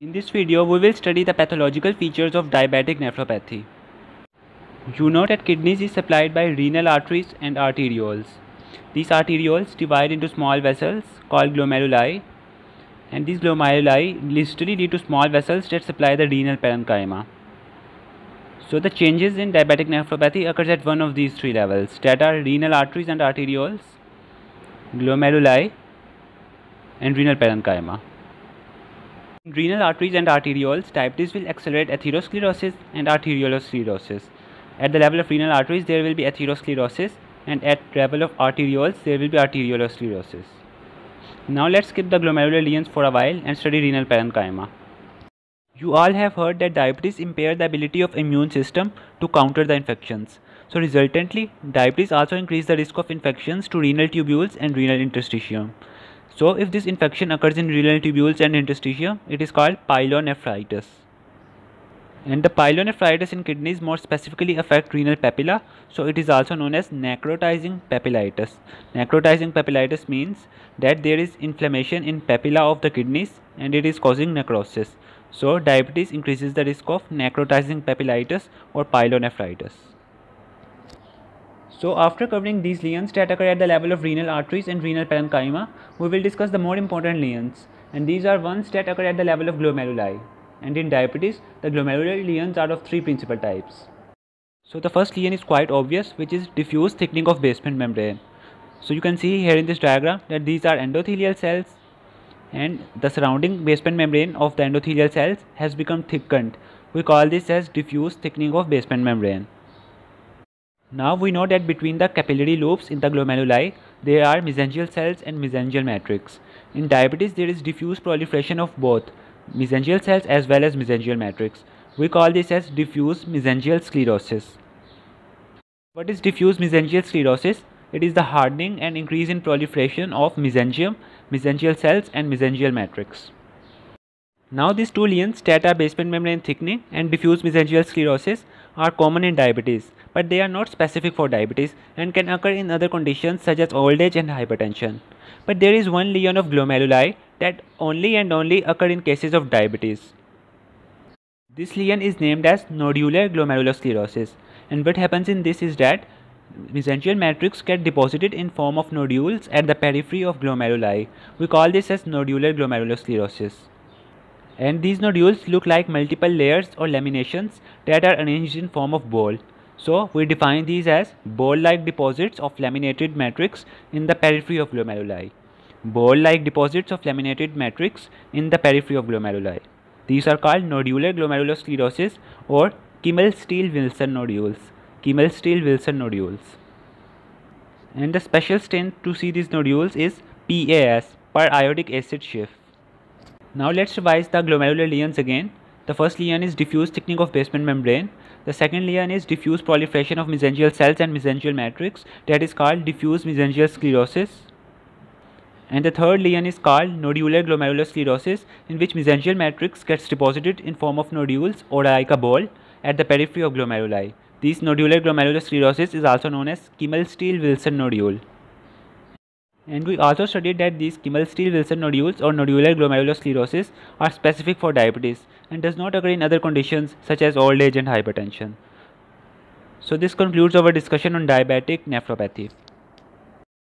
In this video, we will study the pathological features of diabetic nephropathy. You know that kidneys is supplied by renal arteries and arterioles. These arterioles divide into small vessels called glomeruli, and these glomeruli literally lead to small vessels that supply the renal parenchyma. So the changes in diabetic nephropathy occurs at one of these three levels, that are renal arteries and arterioles, glomeruli, and renal parenchyma. In renal arteries and arterioles, diabetes will accelerate atherosclerosis and arteriolosclerosis. At the level of renal arteries, there will be atherosclerosis, and at level of arterioles, there will be arteriolosclerosis. Now let's skip the glomerular lesions for a while and study renal parenchyma. You all have heard that diabetes impairs the ability of immune system to counter the infections. So resultantly, diabetes also increases the risk of infections to renal tubules and renal interstitium. So if this infection occurs in renal tubules and interstitium, it is called pyelonephritis. And the pyelonephritis in kidneys more specifically affect renal papilla, so it is also known as necrotizing papillitis. Necrotizing papillitis means that there is inflammation in papilla of the kidneys and it is causing necrosis. So diabetes increases the risk of necrotizing papillitis or pyelonephritis. So after covering these lesions that occur at the level of renal arteries and renal parenchyma, we will discuss the more important lesions, and these are ones that occur at the level of glomeruli. And in diabetes, the glomerular lesions are of three principal types. So the first lesion is quite obvious, which is diffuse thickening of basement membrane. So you can see here in this diagram that these are endothelial cells, and the surrounding basement membrane of the endothelial cells has become thickened. We call this as diffuse thickening of basement membrane. Now we know that between the capillary loops in the glomeruli, there are mesangial cells and mesangial matrix. In diabetes, there is diffuse proliferation of both mesangial cells as well as mesangial matrix. We call this as diffuse mesangial sclerosis. What is diffuse mesangial sclerosis? It is the hardening and increase in proliferation of mesangium, mesangial cells and mesangial matrix. Now these two lesions, that are basement membrane thickening and diffuse mesangial sclerosis, are common in diabetes, but they are not specific for diabetes and can occur in other conditions such as old age and hypertension. But there is one lesion of glomeruli that only and only occur in cases of diabetes. This lesion is named as nodular glomerulosclerosis, and what happens in this is that mesangial matrix get deposited in form of nodules at the periphery of glomeruli. We call this as nodular glomerulosclerosis. And these nodules look like multiple layers or laminations that are arranged in form of ball. So we define these as ball-like deposits of laminated matrix in the periphery of glomeruli. Ball-like deposits of laminated matrix in the periphery of glomeruli. These are called nodular glomerulosclerosis or Kimmel-Steele-Wilson nodules. Kimmel-Steele-Wilson nodules. And the special stain to see these nodules is PAS, per iodic acid Schiff. Now let's revise the glomerular lesions again. The first lesion is diffuse thickening of basement membrane. The second lesion is diffuse proliferation of mesangial cells and mesangial matrix, that is called diffuse mesangial sclerosis. And the third lesion is called nodular glomerulosclerosis, in which mesangial matrix gets deposited in form of nodules or like a ball at the periphery of glomeruli. This nodular glomerulosclerosis is also known as Kimmel-Steele-Wilson nodule. And we also studied that these Kimmel-Steele-Wilson nodules or nodular glomerulosclerosis are specific for diabetes and does not occur in other conditions such as old age and hypertension. So this concludes our discussion on diabetic nephropathy.